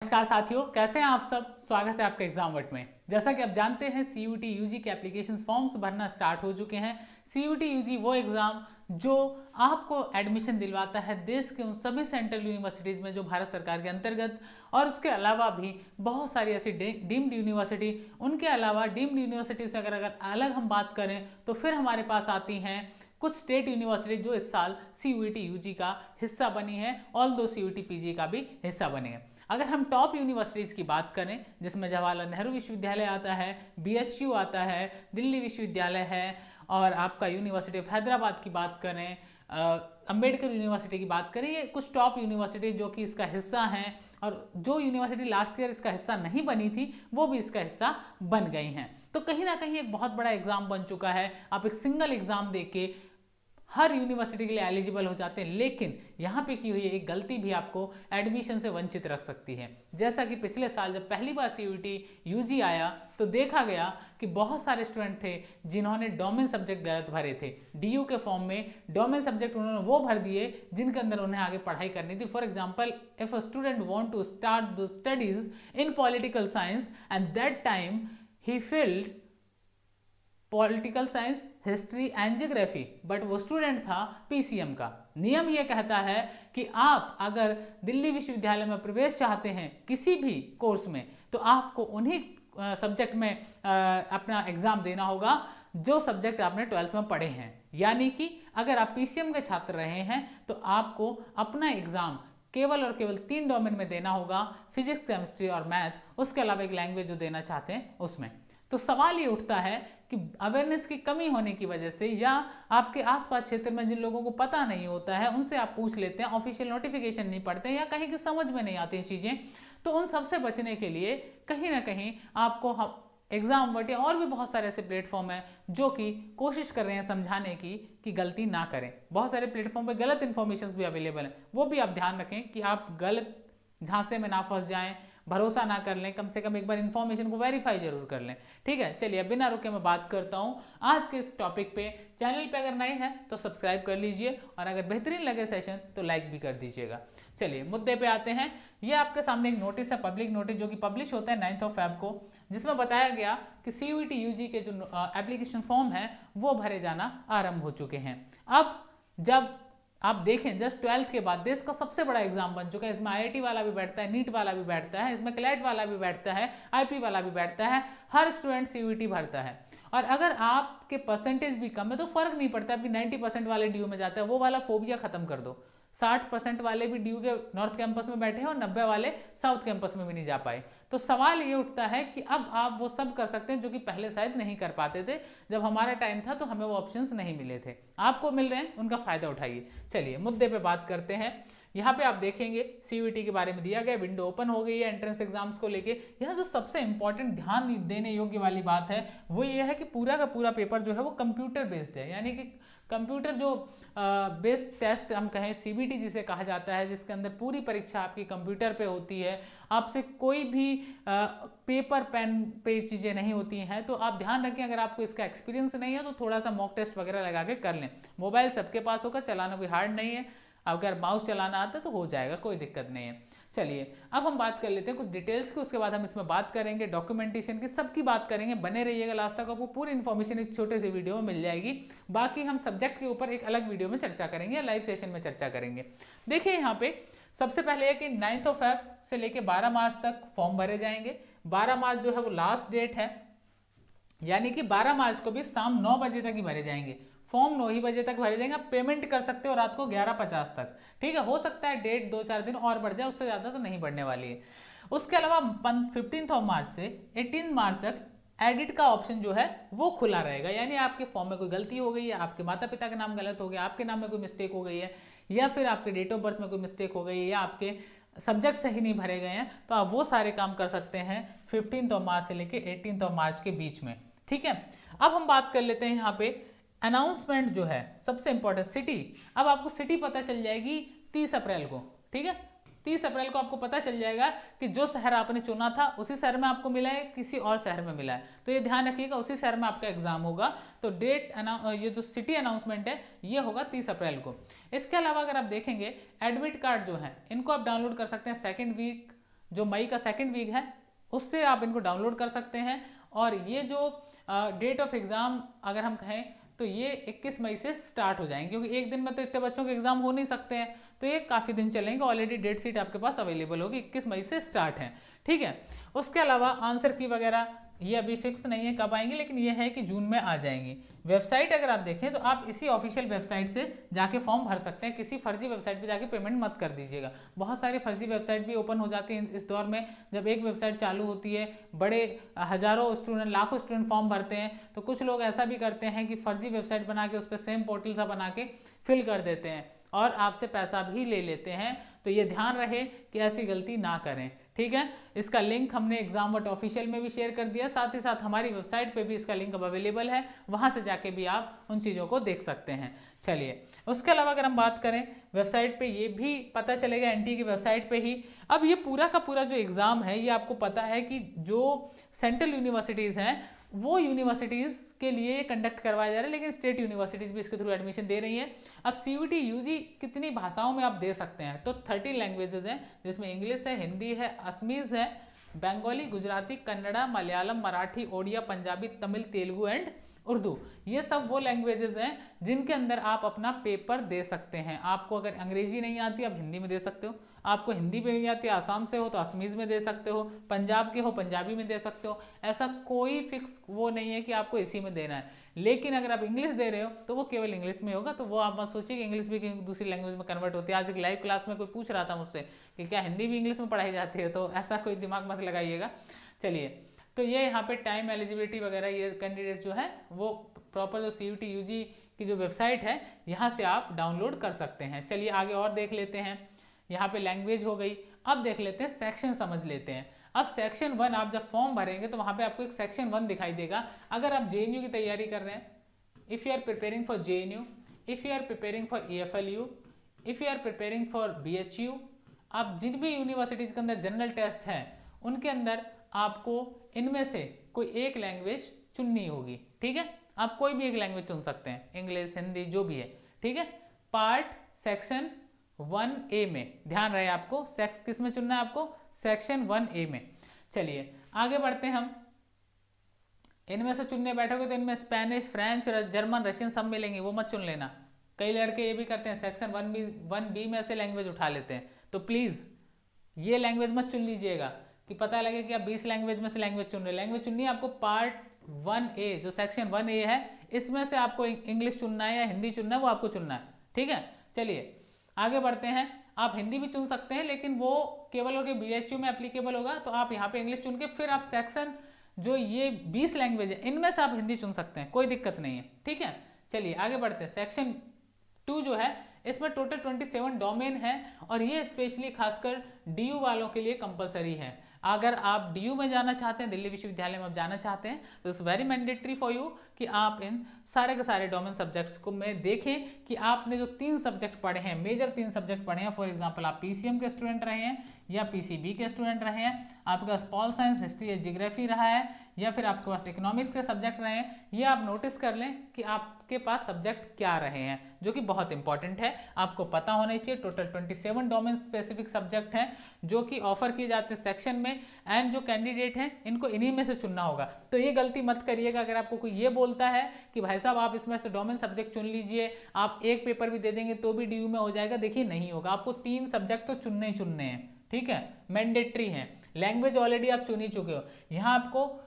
नमस्कार साथियों, कैसे हैं आप सब। स्वागत है आपका एग्जाम वर्ट में। जैसा कि आप जानते हैं सीयूटी यूजी के एप्लीकेशन फॉर्म्स भरना स्टार्ट हो चुके हैं। सीयूटी यूजी वो एग्जाम जो आपको एडमिशन दिलवाता है देश के उन सभी सेंट्रल यूनिवर्सिटीज़ में जो भारत सरकार के अंतर्गत, और उसके अलावा भी बहुत सारी ऐसी डीम्ड यूनिवर्सिटी। उनके अलावा डीम्ड यूनिवर्सिटी से अगर अलग हम बात करें तो फिर हमारे पास आती हैं कुछ स्टेट यूनिवर्सिटी जो इस साल सीयूटी यूजी का हिस्सा बनी है, ऑल दो सीयूटी पीजी का भी हिस्सा बनी है। अगर हम टॉप यूनिवर्सिटीज़ की बात करें जिसमें जवाहरलाल नेहरू विश्वविद्यालय आता है, बीएचयू आता है, दिल्ली विश्वविद्यालय है, और आपका यूनिवर्सिटी ऑफ हैदराबाद की बात करें, अंबेडकर यूनिवर्सिटी की बात करें, ये कुछ टॉप यूनिवर्सिटी जो कि इसका हिस्सा हैं। और जो यूनिवर्सिटी लास्ट ईयर इसका हिस्सा नहीं बनी थी वो भी इसका हिस्सा बन गई हैं। तो कहीं ना कहीं एक बहुत बड़ा एग्जाम बन चुका है। आप एक सिंगल एग्जाम दे के हर यूनिवर्सिटी के लिए एलिजिबल हो जाते हैं, लेकिन यहाँ पे की हुई एक गलती भी आपको एडमिशन से वंचित रख सकती है। जैसा कि पिछले साल जब पहली बार सीयूटी यूजी आया तो देखा गया कि बहुत सारे स्टूडेंट थे जिन्होंने डोमेन सब्जेक्ट गलत भरे थे। डीयू के फॉर्म में डोमेन सब्जेक्ट उन्होंने वो भर दिए जिनके अंदर उन्हें आगे पढ़ाई करनी थी। For example, if a student want to start the studies in political science and that time he filled political science, history and geography, but वो स्टूडेंट था पीसीएम का। नियम ये कहता है कि आप अगर दिल्ली विश्वविद्यालय में प्रवेश चाहते हैं किसी भी कोर्स में तो आपको उन्हीं सब्जेक्ट में अपना एग्जाम देना होगा जो सब्जेक्ट आपने 12th में पढ़े हैं। यानी कि अगर आप पीसीएम के छात्र रहे हैं तो आपको अपना एग्जाम केवल और केवल 3 डोमेन में देना होगा, फिजिक्स, केमिस्ट्री और मैथ। उसके अलावा एक लैंग्वेज जो देना चाहते हैं उसमें। तो सवाल ये उठता है कि अवेयरनेस की कमी होने की वजह से या आपके आसपास क्षेत्र में जिन लोगों को पता नहीं होता है उनसे आप पूछ लेते हैं, ऑफिशियल नोटिफिकेशन नहीं पढ़ते या कहीं की समझ में नहीं आती चीज़ें, तो उन सबसे बचने के लिए कहीं ना कहीं आपको एग्जाम वर्ट या और भी बहुत सारे ऐसे प्लेटफॉर्म हैं जो कि कोशिश कर रहे हैं समझाने की कि गलती ना करें। बहुत सारे प्लेटफॉर्म पे गलत इन्फॉर्मेशन भी अवेलेबल हैं, वो भी आप ध्यान रखें कि आप गलत झांसे में ना फंस जाएं, भरोसा ना कर लें, कम से कम एक बार इन्फॉर्मेशन को वेरीफाई जरूर कर लें। ठीक है, चलिए बिना रुके मैं बात करता हूँ आज के इस टॉपिक पे। चैनल पे अगर नए हैं तो सब्सक्राइब कर लीजिए और अगर बेहतरीन लगे सेशन तो लाइक भी कर दीजिएगा। चलिए मुद्दे पे आते हैं। ये आपके सामने एक नोटिस है, पब्लिक नोटिस, जो कि पब्लिश होता है 9 Feb को, जिसमें बताया गया कि सीयूटी यूजी के जो एप्लीकेशन फॉर्म है वो भरे जाना आरंभ हो चुके हैं। अब जब आप देखें जस्ट 12th के बाद देश का सबसे बड़ा एग्जाम बन चुका है। इसमें आईआईटी वाला भी बैठता है, नीट वाला भी बैठता है, इसमें क्लैट वाला भी बैठता है, आईपी वाला भी बैठता है, हर स्टूडेंट सीयूटी भरता है। और अगर आपके परसेंटेज भी कम है तो फर्क नहीं पड़ता कि 90% वाले डीयू में जाता है, वो वाला फोबिया खत्म कर दो। 60% वाले भी डीयू के नॉर्थ कैंपस में बैठे हैं और 90 वाले साउथ कैंपस में भी नहीं जा पाए। तो सवाल ये उठता है कि अब आप वो सब कर सकते हैं जो कि पहले शायद नहीं कर पाते थे। जब हमारा टाइम था तो हमें वो ऑप्शंस नहीं मिले थे, आपको मिल रहे हैं, उनका फायदा उठाइए। चलिए मुद्दे पे बात करते हैं। यहाँ पे आप देखेंगे सीयूटी के बारे में दिया गया, विंडो ओपन हो गई है एंट्रेंस एग्जाम्स को लेके। यहाँ जो सबसे इंपॉर्टेंट ध्यान देने योग्य वाली बात है वो ये है कि पूरा का पूरा पेपर जो है वो कंप्यूटर बेस्ड है। यानी कि कंप्यूटर जो बेस्ड टेस्ट हम कहें, सीबीटी जिसे कहा जाता है, जिसके अंदर पूरी परीक्षा आपकी कंप्यूटर पे होती है, आपसे कोई भी पेपर पेन पे चीज़ें नहीं होती हैं। तो आप ध्यान रखें, अगर आपको इसका एक्सपीरियंस नहीं है तो थोड़ा सा मॉक टेस्ट वगैरह लगा के कर लें। मोबाइल सबके पास होगा, चलाना कोई हार्ड नहीं है, अगर माउस चलाना आता है तो हो जाएगा, कोई दिक्कत नहीं है। चलिए अब हम बात कर लेते हैं कुछ डिटेल्स की, उसके बाद हम इसमें बात करेंगे डॉक्यूमेंटेशन की, सबकी बात करेंगे। बने रहिएगा लास्ट तक, आपको पूरी इन्फॉर्मेशन एक छोटे से वीडियो में मिल जाएगी। बाकी हम सब्जेक्ट के ऊपर एक अलग वीडियो में चर्चा करेंगे, लाइव सेशन में चर्चा करेंगे। देखिए यहाँ पे सबसे पहले है कि 9 Feb से लेकर 12 मार्च तक फॉर्म भरे जाएंगे। 12 मार्च जो है वो लास्ट डेट है, यानी कि 12 मार्च को भी शाम 9 बजे तक ही भरे जाएंगे। फॉर्म 9 ही बजे तक भरे जाएंगे। आप पेमेंट कर सकते हो रात को 11:50 तक। ठीक है, हो सकता है डेट 2-4 दिन और बढ़ जाए, उससे ज़्यादा तो नहीं बढ़ने वाली है। उसके अलावा 15 मार्च से 18 मार्च तक एडिट का ऑप्शन जो है वो खुला रहेगा। यानी आपके फॉर्म में कोई गलती हो गई है, आपके माता पिता का नाम गलत हो गया, आपके नाम में कोई मिस्टेक हो गई है, या फिर आपके डेट ऑफ बर्थ में कोई मिस्टेक हो गई है, या आपके सब्जेक्ट सही नहीं भरे गए हैं, तो आप वो सारे काम कर सकते हैं 15 मार्च से लेकर 18 मार्च के बीच में। ठीक है, अब हम बात कर लेते हैं यहाँ पे अनाउंसमेंट जो है, सबसे इंपॉर्टेंट सिटी। अब आपको सिटी पता चल जाएगी 30 अप्रैल को। ठीक है, 30 अप्रैल को आपको पता चल जाएगा कि जो शहर आपने चुना था उसी शहर में आपको मिला है, किसी और शहर में मिला है। तो ये ध्यान रखिएगा, उसी शहर में आपका एग्जाम होगा। तो डेट ये जो सिटी अनाउंसमेंट है ये होगा 30 अप्रैल को। इसके अलावा अगर आप देखेंगे एडमिट कार्ड जो है इनको आप डाउनलोड कर सकते हैं 2nd वीक जो मई का सेकेंड वीक है उससे आप इनको डाउनलोड कर सकते हैं। और ये जो डेट ऑफ एग्ज़ाम अगर हम कहें तो ये 21 मई से स्टार्ट हो जाएंगे, क्योंकि एक दिन में तो इतने बच्चों के एग्जाम हो नहीं सकते हैं, तो ये काफ़ी दिन चलेंगे। ऑलरेडी डेट शीट आपके पास अवेलेबल होगी, 21 मई से स्टार्ट है, ठीक है। उसके अलावा आंसर की वगैरह ये अभी फिक्स नहीं है कब आएंगे, लेकिन ये है कि जून में आ जाएंगी। वेबसाइट अगर आप देखें तो आप इसी ऑफिशियल वेबसाइट से जाके फॉर्म भर सकते हैं, किसी फर्जी वेबसाइट पे जाके पेमेंट मत कर दीजिएगा। बहुत सारी फर्जी वेबसाइट भी ओपन हो जाती हैं इस दौर में। जब एक वेबसाइट चालू होती है, बड़े हजारों स्टूडेंट, लाखों स्टूडेंट फॉर्म भरते हैं, तो कुछ लोग ऐसा भी करते हैं कि फर्जी वेबसाइट बना के उस पर सेम पोर्टल सा बना के फिल कर देते हैं और आपसे पैसा भी ले लेते हैं। तो ये ध्यान रहे कि ऐसी गलती ना करें, ठीक है। इसका लिंक हमने एग्जामवट ऑफिशियल में भी शेयर कर दिया, साथ ही साथ हमारी वेबसाइट पे भी इसका लिंक अब अवेलेबल है, वहां से जाके भी आप उन चीज़ों को देख सकते हैं। चलिए, उसके अलावा अगर हम बात करें वेबसाइट पे, ये भी पता चलेगा एनटीए की वेबसाइट पे ही। अब ये पूरा का पूरा जो एग्ज़ाम है, ये आपको पता है कि जो सेंट्रल यूनिवर्सिटीज़ हैं वो यूनिवर्सिटीज़ के लिए कंडक्ट करवाया जा रहा है, लेकिन स्टेट यूनिवर्सिटीज़ भी इसके थ्रू एडमिशन दे रही हैं। अब सीयूटी यूजी कितनी भाषाओं में आप दे सकते हैं, तो 30 लैंग्वेजेस हैं, जिसमें इंग्लिश है, हिंदी है, असमीज़ है, बंगाली, गुजराती, कन्नड़ा, मलयालम, मराठी, ओडिया, पंजाबी, तमिल, तेलुगु एंड उर्दू। ये सब वो लैंग्वेजेस हैं जिनके अंदर आप अपना पेपर दे सकते हैं। आपको अगर अंग्रेजी नहीं आती आप हिंदी में दे सकते हो, आपको हिंदी भी नहीं आती, आसाम से हो तो असमीज़ में दे सकते हो, पंजाब के हो पंजाबी में दे सकते हो। ऐसा कोई फिक्स वो नहीं है कि आपको इसी में देना है। लेकिन अगर आप इंग्लिश दे रहे हो तो वो केवल इंग्लिश में होगा, तो वो आप मत सोचिए कि इंग्लिश भी दूसरी लैंग्वेज में कन्वर्ट होती है। आज एक लाइव क्लास में कोई पूछ रहा था मुझसे कि क्या हिंदी भी इंग्लिश में पढ़ाई जाती है, तो ऐसा कोई दिमाग मत लगाइएगा। चलिए, तो ये यहाँ पे टाइम एलिजिबिलिटी वगैरह, ये कैंडिडेट जो है वो प्रॉपर जो सीयूटी यूजी की जो वेबसाइट है यहाँ से आप डाउनलोड कर सकते हैं। चलिए आगे और देख लेते हैं। यहाँ पे लैंग्वेज हो गई, अब देख लेते हैं सेक्शन, समझ लेते हैं। अब सेक्शन 1 आप जब फॉर्म भरेंगे तो वहाँ पे आपको एक सेक्शन 1 दिखाई देगा। अगर आप जेएनयू की तैयारी कर रहे हैं, if you are preparing for JNU, if you are preparing for AFLU, if you are preparing for BHU, आप जिन भी यूनिवर्सिटीज़ के अंदर जनरल टेस्ट है उनके अंदर आपको इनमें से कोई एक लैंग्वेज चुननी होगी, ठीक है। आप कोई भी एक लैंग्वेज चुन सकते हैं, इंग्लिश, हिंदी, जो भी है, ठीक है। पार्ट सेक्शन 1A में ध्यान रहे आपको किस में चुनना है, आपको सेक्शन 1A में। चलिए आगे बढ़ते हैं हम। इनमें से चुनने बैठोगे तो इनमें स्पेनिश, फ्रेंच, जर्मन, रशियन सब मिलेंगे, वो मत चुन लेना। कई लड़के ये भी करते हैं, सेक्शन 1B में से लैंग्वेज उठा लेते हैं, तो प्लीज़ ये लैंग्वेज मत चुन लीजिएगा कि पता लगे कि आप 20 लैंग्वेज में से लैंग्वेज चुन रहे। लैंग्वेज चुननी है आपको पार्ट 1A, जो सेक्शन 1A है, इसमें से आपको इंग्लिश चुनना है या हिंदी चुनना है, वो आपको चुनना है, ठीक है। चलिए आगे बढ़ते हैं। आप हिंदी भी चुन सकते हैं, लेकिन वो केवल और बीएचयू में एप्लीकेबल होगा, तो आप यहाँ पे इंग्लिश चुन के फिर आप सेक्शन जो ये 20 लैंग्वेज है इनमें से आप हिंदी चुन सकते हैं, कोई दिक्कत नहीं है, ठीक है। चलिए आगे बढ़ते हैं। सेक्शन 2 जो है इसमें टोटल 27 डोमेन है और ये स्पेशली खासकर डीयू वालों के लिए कंपलसरी है। अगर आप डीयू में जाना चाहते हैं, दिल्ली विश्वविद्यालय में आप जाना चाहते हैं, तो it's very mandatory for you कि आप इन सारे के सारे डोमेन सब्जेक्ट्स को में देखें कि आपने जो 3 सब्जेक्ट पढ़े हैं, मेजर 3 सब्जेक्ट पढ़े हैं, फॉर एग्जांपल आप पीसीएम के स्टूडेंट रहे हैं या पीसीबी के स्टूडेंट रहे हैं, आपके पास पॉल साइंस, हिस्ट्री या जियोग्राफी रहा है, या फिर आपके पास इकोनॉमिक्स के सब्जेक्ट रहे हैं, ये आप नोटिस कर लें कि आपके पास सब्जेक्ट क्या रहे हैं, जो कि बहुत इंपॉर्टेंट है, आपको पता होना चाहिए। टोटल 27 डोमेन स्पेसिफिक सब्जेक्ट हैं जो कि ऑफर किए जाते हैं सेक्शन में, एंड जो कैंडिडेट हैं इनको इन्हीं में से चुनना होगा। तो ये गलती मत करिएगा, अगर आपको कोई ये बोलता है कि भाई साहब आप इसमें से डोमेन सब्जेक्ट चुन लीजिए, आप एक पेपर भी दे देंगे तो भी डीयू में हो जाएगा, देखिए नहीं होगा। आपको 3 सब्जेक्ट तो चुनने ही चुनने हैं, ठीक है, मैंडेटरी हैं। लैंग्वेज ऑलरेडी आप चुन ही चुके हो। यहाँ आपको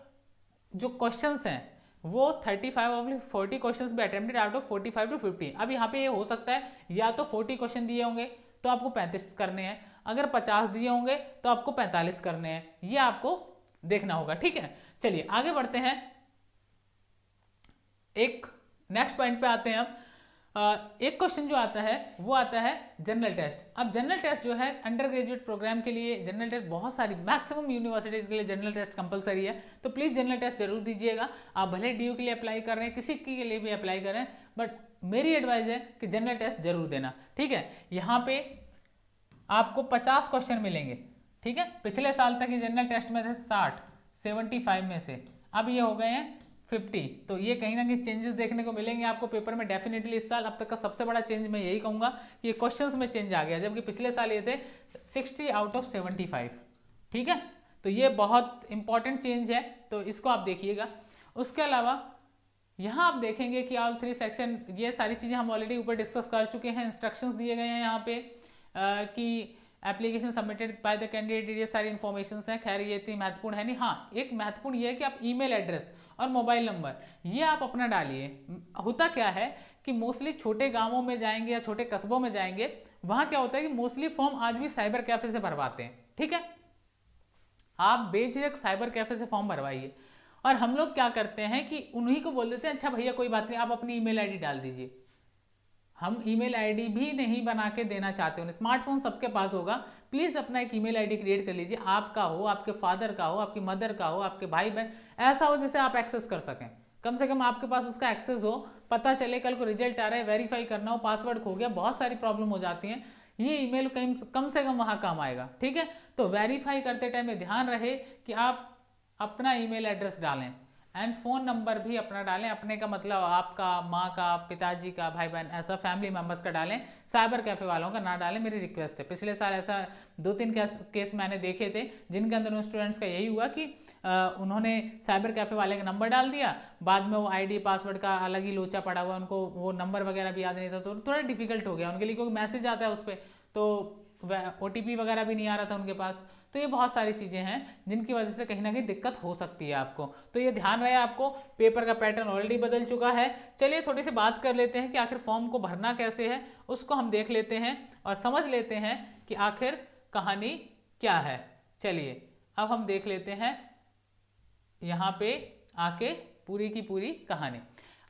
जो क्वेश्चंस हैं वो 35 ऑफ 40 क्वेश्चंस भी अटेम्प्टेड आउट ऑफ 45 to 50। अब यहाँ पे ये हो सकता है या तो 40 क्वेश्चन दिए होंगे तो आपको 35 करने हैं, अगर 50 दिए होंगे तो आपको 45 करने हैं, ये आपको देखना होगा, ठीक है। चलिए आगे बढ़ते हैं, एक नेक्स्ट पॉइंट पे आते हैं हम। एक क्वेश्चन जो आता है वो आता है जनरल टेस्ट। अब जनरल टेस्ट जो है अंडर ग्रेजुएट प्रोग्राम के लिए जनरल टेस्ट बहुत सारी मैक्सिमम यूनिवर्सिटीज के लिए जनरल टेस्ट कंपलसरी है, तो प्लीज़ जनरल टेस्ट जरूर दीजिएगा। आप भले डीयू के लिए अप्लाई कर रहे हैं, किसी के लिए भी अप्लाई करें, बट मेरी एडवाइस है कि जनरल टेस्ट जरूर देना, ठीक है। यहाँ पे आपको 50 क्वेश्चन मिलेंगे, ठीक है। पिछले साल तक ये जनरल टेस्ट में थे 60, 75 में से अब ये हो गए हैं 50, तो ये कहीं ना कहीं चेंजेस देखने को मिलेंगे आपको पेपर में डेफिनेटली। इस साल अब तक का सबसे बड़ा चेंज मैं यही कहूँगा कि ये क्वेश्चंस में चेंज आ गया, जबकि पिछले साल ये थे 60 आउट ऑफ 75, ठीक है, तो ये बहुत इंपॉर्टेंट चेंज है, तो इसको आप देखिएगा। उसके अलावा यहाँ आप देखेंगे कि ऑल 3 सेक्शन, ये सारी चीज़ें हम ऑलरेडी ऊपर डिस्कस कर चुके हैं। इंस्ट्रक्शंस दिए गए हैं यहाँ पे कि application submitted by the candidate, ये सारी इन्फॉर्मेशन हैं। खैर ये इतनी महत्वपूर्ण है नहीं। हाँ, एक महत्वपूर्ण ये है कि आप ईमेल एड्रेस और मोबाइल नंबर ये आप अपना डालिए। होता क्या है कि मोस्टली छोटे गांवों में जाएंगे या छोटे कस्बों में जाएंगे, वहां क्या होता है कि मोस्टली फॉर्म आज भी साइबर कैफे से भरवाते हैं। ठीक है, आप बेझिझक साइबर कैफे से फॉर्म भरवाइए। और हम लोग क्या करते हैं कि उन्हीं को बोल देते हैं, अच्छा भैया कोई बात नहीं, आप अपनी ईमेल आईडी डाल दीजिए। हम ईमेल आईडी भी नहीं बना के देना चाहते हैं। स्मार्टफोन सबके पास होगा, प्लीज़ अपना एक ईमेल आईडी क्रिएट कर लीजिए। आपका हो, आपके फादर का हो, आपकी मदर का हो, आपके भाई बहन, ऐसा हो जिसे आप एक्सेस कर सकें। कम से कम आपके पास उसका एक्सेस हो, पता चले कल को रिजल्ट आ रहा है, वेरीफाई करना हो, पासवर्ड खो गया, बहुत सारी प्रॉब्लम हो जाती हैं। ये ईमेल कम से कम वहाँ काम आएगा। ठीक है, तो वेरीफाई करते टाइम में ध्यान रहे कि आप अपना ईमेल एड्रेस डालें एंड फ़ोन नंबर भी अपना डालें। अपने का मतलब आपका, माँ का, पिताजी का, भाई बहन, ऐसा फैमिली मेम्बर्स का डालें। साइबर कैफ़े वालों का ना डालें, मेरी रिक्वेस्ट है। पिछले साल ऐसा 2-3 केस मैंने देखे थे जिनके अंदर उन स्टूडेंट्स का यही हुआ कि उन्होंने साइबर कैफ़े वाले का नंबर डाल दिया, बाद में वो आईडी पासवर्ड का अलग ही लोचा पड़ा हुआ, उनको वो नंबर वगैरह भी याद नहीं था, तो थोड़ा डिफिकल्ट हो गया उनके लिए, क्योंकि मैसेज आता है उस पर, तो OTP वगैरह भी नहीं आ रहा था उनके पास। तो ये बहुत सारी चीज़ें हैं जिनकी वजह से कहीं ना कहीं दिक्कत हो सकती है आपको, तो ये ध्यान रहे आपको। पेपर का पैटर्न ऑलरेडी बदल चुका है। चलिए थोड़ी सी बात कर लेते हैं कि आखिर फॉर्म को भरना कैसे है, उसको हम देख लेते हैं और समझ लेते हैं कि आखिर कहानी क्या है। चलिए अब हम देख लेते हैं यहाँ पे आके पूरी की पूरी कहानी।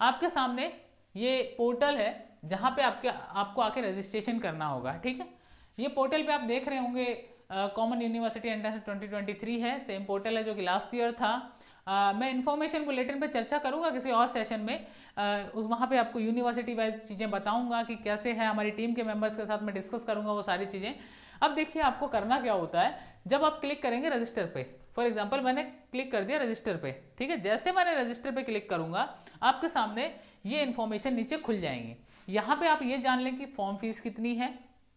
आपके सामने ये पोर्टल है जहाँ पे आपको आके रजिस्ट्रेशन करना होगा। ठीक है, ये पोर्टल पे आप देख रहे होंगे कॉमन यूनिवर्सिटी एंट्रेंस 2023 है, सेम पोर्टल है जो कि लास्ट ईयर था। मैं इन्फॉर्मेशन बुलेटिन पे चर्चा करूंगा किसी और सेशन में, उस वहाँ पे आपको यूनिवर्सिटी वाइज चीज़ें बताऊंगा कि कैसे है, हमारी टीम के मेंबर्स के साथ मैं डिस्कस करूंगा वो सारी चीज़ें। अब देखिए आपको करना क्या होता है, जब आप क्लिक करेंगे रजिस्टर पे, फॉर एग्जाम्पल मैंने क्लिक कर दिया रजिस्टर पे। ठीक है, जैसे मैंने रजिस्टर पे क्लिक करूंगा आपके सामने ये इन्फॉर्मेशन नीचे खुल जाएंगी। यहाँ पे आप ये जान लें कि फॉर्म फीस कितनी है,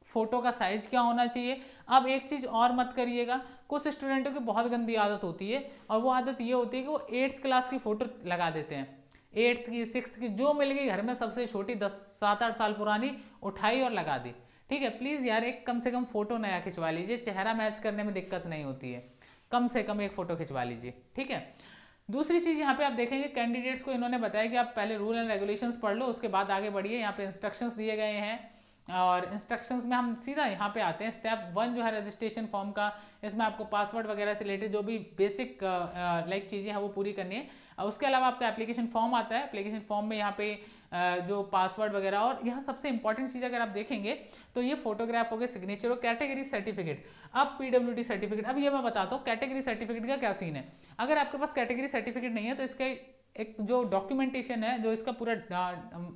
फोटो का साइज क्या होना चाहिए। अब एक चीज़ और मत करिएगा, कुछ स्टूडेंटों की बहुत गंदी आदत होती है, और वो आदत ये होती है कि वो 8th क्लास की फ़ोटो लगा देते हैं। 8th की, 6th की, जो मिल गई घर में सबसे छोटी, 7-8 साल पुरानी उठाई और लगा दी। ठीक है, प्लीज़ यार एक कम से कम फ़ोटो नया खिंचवा लीजिए, चेहरा मैच करने में दिक्कत नहीं होती है, कम से कम एक फ़ोटो खिंचवा लीजिए। ठीक है, दूसरी चीज़ यहाँ पे आप देखेंगे कैंडिडेट्स को इन्होंने बताया कि आप पहले रूल एंड रेगुलेशंस पढ़ लो, उसके बाद आगे बढ़िए। यहाँ पे इंस्ट्रक्शंस दिए गए हैं, और इंस्ट्रक्शंस में हम सीधा यहाँ पे आते हैं। स्टेप 1 जो है रजिस्ट्रेशन फॉर्म का, इसमें आपको पासवर्ड वगैरह से रिलेटेड जो भी बेसिक लाइक चीज़ें हैं वो पूरी करनी है। उसके अलावा आपका एप्लीकेशन फॉर्म आता है, एप्लीकेशन फॉर्म में यहाँ पे जो पासवर्ड वगैरह, और यहाँ सबसे इंपॉर्टेंट चीज़ अगर आप देखेंगे तो ये फोटोग्राफ हो गए, सिग्नेचर और कैटेगरी सर्टिफिकेट। अब PWD सर्टिफिकेट, अब ये मैं बताता हूँ कैटेगरी सर्टिफिकेट का क्या सीन है। अगर आपके पास कैटेगरी सर्टिफिकेट नहीं है तो इसका एक जो डॉक्यूमेंटेशन है, जो इसका पूरा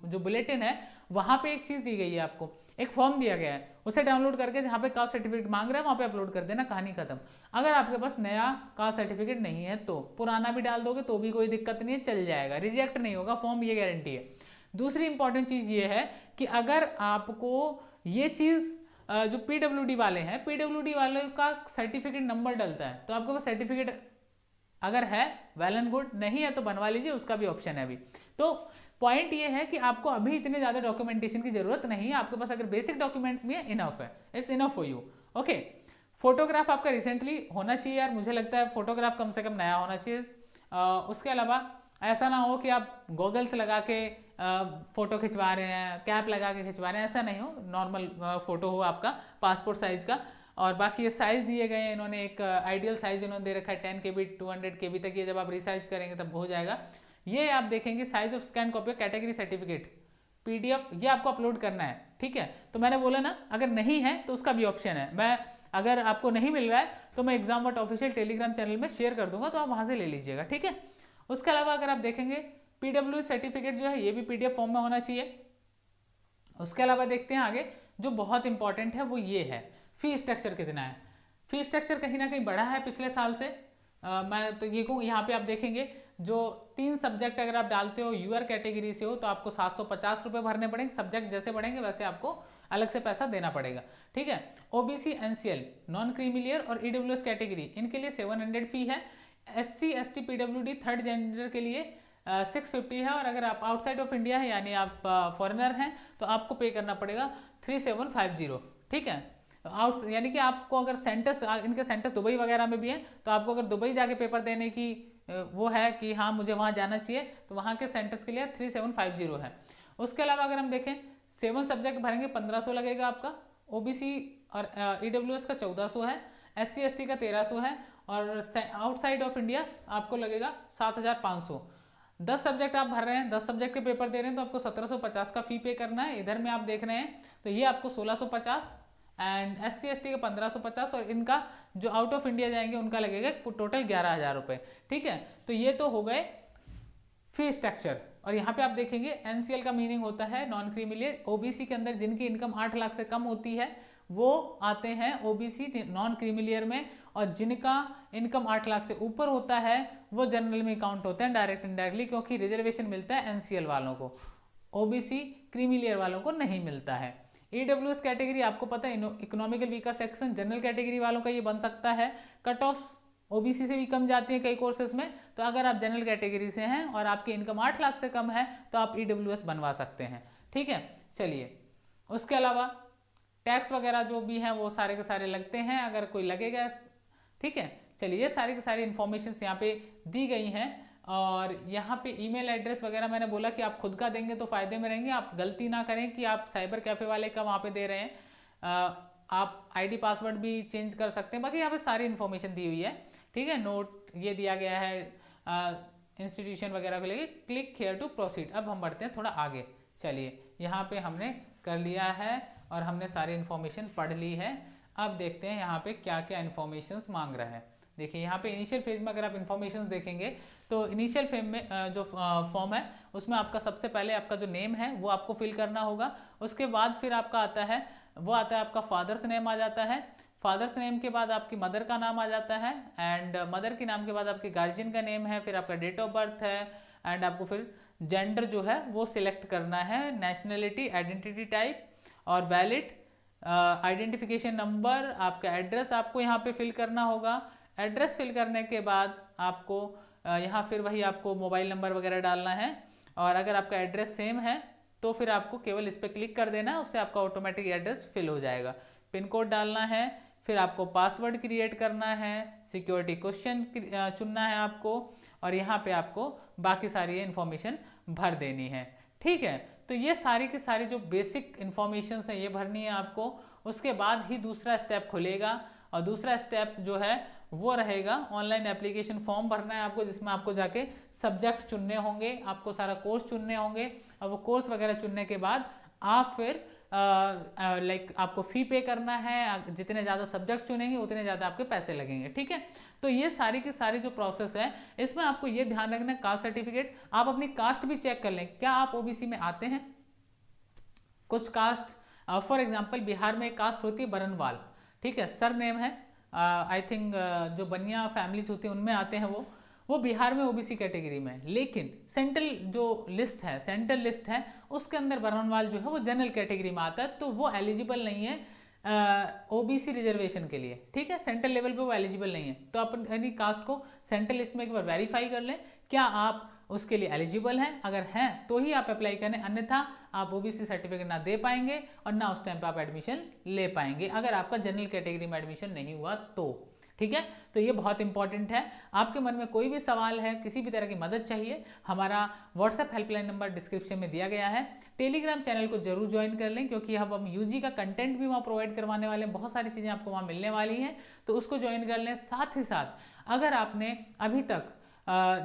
जो बुलेटिन है, वहाँ पे एक चीज़ दी गई है, आपको एक फॉर्म दिया गया है, उसे डाउनलोड करके जहाँ पे कास्ट सर्टिफिकेट मांग रहा है वहाँ पे अपलोड कर देना, कहानी खत्म। अगर आपके पास नया कास्ट सर्टिफिकेट नहीं है तो पुराना भी डाल दोगे तो भी कोई दिक्कत नहीं है, चल जाएगा, रिजेक्ट नहीं होगा फॉर्म, ये गारंटी है। दूसरी इंपॉर्टेंट चीज़ ये है कि अगर आपको ये चीज़ जो PWD वाले हैं, PWD वाले का सर्टिफिकेट नंबर डलता है, तो आपके पास सर्टिफिकेट अगर है वेल एंड गुड, नहीं है तो बनवा लीजिए, उसका भी ऑप्शन है अभी। तो पॉइंट ये है कि आपको अभी इतने ज़्यादा डॉक्यूमेंटेशन की जरूरत नहीं है, आपके पास अगर बेसिक डॉक्यूमेंट्स भी है, इनफ है, it's enough for you. Okay, photograph आपका रिसेंटली होना चाहिए यार, मुझे लगता है फोटोग्राफ कम से कम नया होना चाहिए। उसके अलावा ऐसा ना हो कि आप गॉगल्स लगा के फोटो खिंचवा रहे हैं, कैप लगा के खिंचवा रहे हैं, ऐसा नहीं हो, नॉर्मल फोटो हो आपका पासपोर्ट साइज का। और बाकी ये साइज़ दिए गए हैं, इन्होंने एक आइडियल साइज इन्होंने दे रखा है 10 KB 200 KB तक, ये जब आप रिसाइज करेंगे तब हो जाएगा। ये आप देखेंगे size of scan copy, category certificate PDF, ये आपको अपलोड करना है। ठीक है, तो मैंने बोला ना अगर नहीं है तो उसका भी ऑप्शन है, मैं अगर आपको नहीं मिल रहा है तो मैं एग्जाम ऑफिशियल टेलीग्राम चैनल में शेयर कर दूंगा, तो आप वहाँ से ले लीजिएगा। ठीक है, उसके अलावा अगर आप देखेंगे PWD सर्टिफिकेट जो है ये भी PDF फॉर्म में होना चाहिए। उसके अलावा देखते हैं आगे, जो बहुत इंपॉर्टेंट है वो ये है फी स्ट्रक्चर कितना है। फी स्ट्रक्चर कहीं ना कहीं बढ़ा है पिछले साल से, मैं तो ये कहूँ, यहाँ पे आप देखेंगे जो 3 सब्जेक्ट अगर आप डालते हो यूआर कैटेगरी से हो तो आपको 750 रुपये भरने पड़ेंगे, सब्जेक्ट जैसे बढ़ेंगे वैसे आपको अलग से पैसा देना पड़ेगा, ठीक है। ओबीसी, एनसीएल, नॉन क्रीमी और ईडब्ल्यूएस कैटेगरी, इनके लिए 700 फी है। SC, ST, PWD, third gender के लिए 650 है, और अगर आप आउटसाइड ऑफ इंडिया है यानी आप फॉरेनर हैं तो आपको पे करना पड़ेगा 3750, ठीक है। आउट यानी कि आपको अगर सेंटर्स, इनके सेंटर दुबई वगैरह में भी हैं, तो आपको अगर दुबई जाके पेपर देने की वो है कि हाँ मुझे वहाँ जाना चाहिए, तो वहाँ के सेंटर्स के लिए 3750 है। उसके अलावा अगर हम देखें 7 सब्जेक्ट भरेंगे 1500 लगेगा आपका। ओबीसी और ईडब्ल्यूएस का 1400 है, एससी एसटी का 1300 है, और आउटसाइड ऑफ इंडिया आपको लगेगा 7500। 10 सब्जेक्ट आप भर रहे हैं, 10 सब्जेक्ट के पेपर दे रहे हैं, तो आपको 1750 का फी पे करना है। इधर में आप देख रहे हैं तो ये आपको 1650 एंड एससी एसटी का 1550, और इनका जो आउट ऑफ इंडिया जाएंगे उनका लगेगा टोटल 11,000 रुपये, ठीक है। तो ये तो हो गए फी स्ट्रक्चर। और यहाँ पे आप देखेंगे एनसीएल का मीनिंग होता है नॉन क्रीमिलियर। ओबीसी के अंदर जिनकी इनकम 8 लाख से कम होती है वो आते हैं ओबीसी नॉन क्रीमिलियर में, और जिनका इनकम 8 लाख से ऊपर होता है वो जनरल में काउंट होते हैं डायरेक्ट इनडायरेक्टली, क्योंकि रिजर्वेशन मिलता है एनसीएल वालों को, ओबीसी क्रीमिलियर वालों को नहीं मिलता है। ईडब्ल्यूएस कैटेगरी आपको पता है economical weaker section, general category वालों का ये बन सकता है। कट ऑफ ओबीसी से भी कम जाती है कई कोर्सेज में, तो अगर आप जनरल कैटेगरी से हैं और आपकी इनकम 8 लाख से कम है तो आप ईडब्ल्यूएस बनवा सकते हैं, ठीक है। चलिए, उसके अलावा टैक्स वगैरह जो भी हैं वो सारे के सारे लगते हैं, अगर कोई लगेगा, ठीक है। चलिए, ये सारी की सारी इन्फॉर्मेशन यहाँ पे दी गई हैं, और यहाँ पे ईमेल एड्रेस वगैरह मैंने बोला कि आप खुद का देंगे तो फायदे में रहेंगे। आप गलती ना करें कि आप साइबर कैफे वाले का वहाँ पे दे रहे हैं। आप आईडी पासवर्ड भी चेंज कर सकते हैं। बाकी यहाँ पे सारी इन्फॉर्मेशन दी हुई है, ठीक है। नोट ये दिया गया है इंस्टीट्यूशन वगैरह को लेके। Click here to proceed. अब हम बढ़ते हैं थोड़ा आगे। चलिए, यहाँ पे हमने कर लिया है और हमने सारी इन्फॉर्मेशन पढ़ ली है। अब देखते हैं यहाँ पे क्या क्या इन्फॉर्मेशन मांग रहा है। देखिए, यहाँ पे इनिशियल फेज में अगर आप इन्फॉर्मेशन देखेंगे तो इनिशियल फेज में जो फॉर्म है उसमें आपका सबसे पहले आपका जो नेम है वो आपको फिल करना होगा। उसके बाद फिर आपका आता है आपका फादर्स नेम आ जाता है। फादर्स नेम के बाद आपकी मदर का नाम आ जाता है, एंड मदर के नाम के बाद आपके गार्जियन का नेम है, फिर आपका डेट ऑफ बर्थ है, एंड आपको फिर जेंडर जो है वो सिलेक्ट करना है, नेशनलिटी, आइडेंटिटी टाइप और वैलिड आइडेंटिफिकेशन नंबर, आपका एड्रेस आपको यहाँ पे फिल करना होगा। एड्रेस फिल करने के बाद आपको यहाँ फिर वही आपको मोबाइल नंबर वगैरह डालना है, और अगर आपका एड्रेस सेम है तो फिर आपको केवल इस पर क्लिक कर देना है, उससे आपका ऑटोमेटिक एड्रेस फिल हो जाएगा। पिन कोड डालना है, फिर आपको पासवर्ड क्रिएट करना है, सिक्योरिटी क्वेश्चन चुनना है आपको, और यहाँ पे आपको बाकी सारी इन्फॉर्मेशन भर देनी है, ठीक है। तो ये सारी की सारी जो बेसिक इन्फॉर्मेशन है ये भरनी है आपको। उसके बाद ही दूसरा स्टेप खुलेगा, और दूसरा स्टेप जो है वो रहेगा ऑनलाइन एप्लीकेशन फॉर्म भरना है आपको, जिसमें आपको जाके सब्जेक्ट चुनने होंगे, आपको सारा कोर्स चुनने होंगे, और वो कोर्स वगैरह चुनने के बाद आप फिर आपको फ़ी पे करना है। जितने ज़्यादा सब्जेक्ट चुनेंगे उतने ज़्यादा आपके पैसे लगेंगे, ठीक है। तो ये सारी की सारी जो प्रोसेस है इसमें आपको ये ध्यान रखना, कास्ट सर्टिफिकेट, आप अपनी कास्ट भी चेक कर लें, क्या आप ओबीसी में आते हैं। कुछ कास्ट, फॉर एग्जांपल बिहार में एक कास्ट होती है बरनवाल, ठीक है, सर नेम है, आई थिंक जो बनिया फैमिलीज होती हैं उनमें आते हैं वो बिहार में ओबीसी कैटेगरी में, लेकिन सेंट्रल जो लिस्ट है, सेंट्रल लिस्ट है, उसके अंदर बरनवाल जो है वो जनरल कैटेगरी में आता है, तो वो एलिजिबल नहीं है ओबीसी रिजर्वेशन के लिए, ठीक है। सेंट्रल लेवल पे वो एलिजिबल नहीं है, तो आप अपनी कास्ट को सेंट्रल लिस्ट में एक बार वेरीफाई कर लें, क्या आप उसके लिए एलिजिबल हैं। अगर हैं तो ही आप अप्लाई करें, अन्यथा आप ओबीसी सर्टिफिकेट ना दे पाएंगे और ना उस टाइम पे आप एडमिशन ले पाएंगे, अगर आपका जनरल कैटेगरी में एडमिशन नहीं हुआ तो, ठीक है। तो ये बहुत इंपॉर्टेंट है। आपके मन में कोई भी सवाल है, किसी भी तरह की मदद चाहिए, हमारा व्हाट्सएप हेल्पलाइन नंबर डिस्क्रिप्शन में दिया गया है। टेलीग्राम चैनल को जरूर ज्वाइन कर लें, क्योंकि हम यूजी का कंटेंट भी वहाँ प्रोवाइड करवाने वाले हैं, बहुत सारी चीज़ें आपको वहाँ मिलने वाली हैं, तो उसको ज्वाइन कर लें। साथ ही साथ अगर आपने अभी तक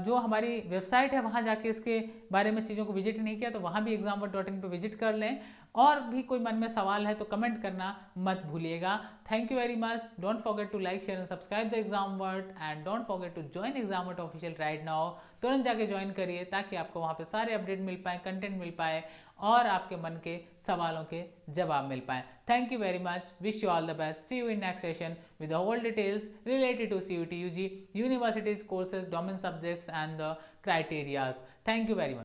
जो हमारी वेबसाइट है वहाँ जाके इसके बारे में चीज़ों को विजिट नहीं किया, तो वहाँ भी examword.in पे विजिट कर लें। और भी कोई मन में सवाल है तो कमेंट करना मत भूलिएगा। Thank you very much. Don't forget to like, share and subscribe the Examward, and don't forget to join Examward official right now. तुरंत जाके ज्वाइन करिए ताकि आपको वहाँ पे सारे अपडेट मिल पाए, कंटेंट मिल पाए, और आपके मन के सवालों के जवाब मिल पाए। Thank you very much. Wish you all the best. See you in next session with the whole details related to CUET UG, universities, courses, domain subjects and the criterias. Thank you very much.